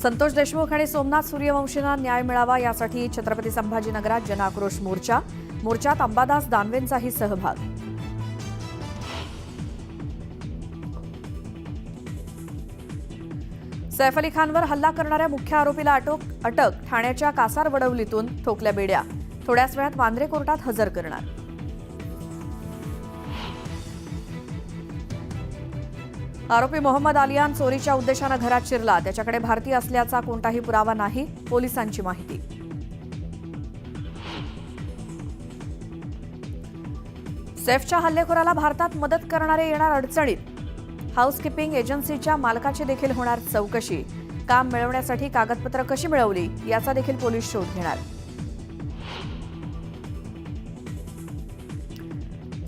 संतोष देशमुख आणि सोमनाथ सूर्यवंशींना न्याय मिळावा यासाठी छत्रपती संभाजीनगरात जनआक्रोश मोर्चा. मोर्चात अंबादास दानवेंचाही सहभाग. सैफ अली खानवर हल्ला करणाऱ्या मुख्य आरोपीला अटक. ठाण्याच्या कासार वडवलीतून ठोकल्या बेड्या. थोड्याच वेळात वांद्रे कोर्टात हजर करणार. आरोपी मोहम्मद आलियान चोरीच्या उद्देशानं घरात शिरला. त्याच्याकडे भारतीय असल्याचा कोणताही पुरावा नाही, पोलिसांची माहिती. सैफच्या हल्लेखोराला भारतात मदत करणारे येणार अडचणीत. हाऊसकीपिंग एजन्सीच्या मालकाची देखील होणार चौकशी. काम मिळवण्यासाठी कागदपत्र कशी मिळवली याचा देखील पोलीस शोध घेणार.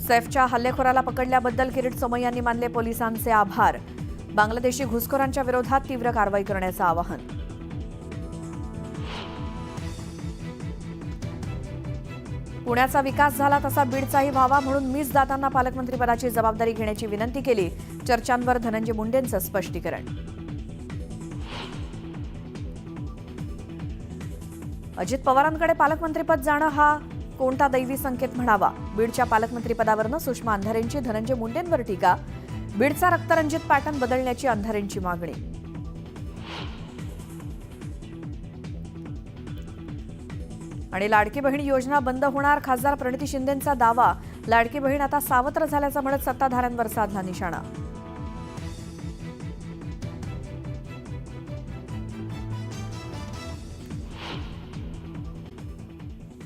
सैफच्या हल्लेखोराला पकडल्याबद्दल किरीट सोमय्यांनी मानले पोलिसांचे आभार. बांगलादेशी घुसखोरांच्या विरोधात तीव्र कारवाई करण्याचं आवाहन. पुण्याचा विकास झाला तसा बीडचाही व्हावा म्हणून मीच दादांना पालकमंत्रीपदाची जबाबदारी घेण्याची विनंती केली. चर्चांवर धनंजय मुंडेंचं स्पष्टीकरण. अजित पवारांकडे पालकमंत्रीपद जाणं हा कोणता दैवी संकेत म्हणावा. बीडच्या पालकमंत्रीपदावरनं सुषमा अंधारेंची धनंजय मुंडेंवर टीका. बीडचा रक्तरंजित पॅटर्न बदलण्याची अंधारेंची मागणी. आणि लाडकी बहीण योजना बंद होणार. खासदार प्रणिती शिंदेंचा दावा. लाडकी बहीण आता सावत्र झाल्याचं म्हणत सत्ताधाऱ्यांवर साधला निशाणा.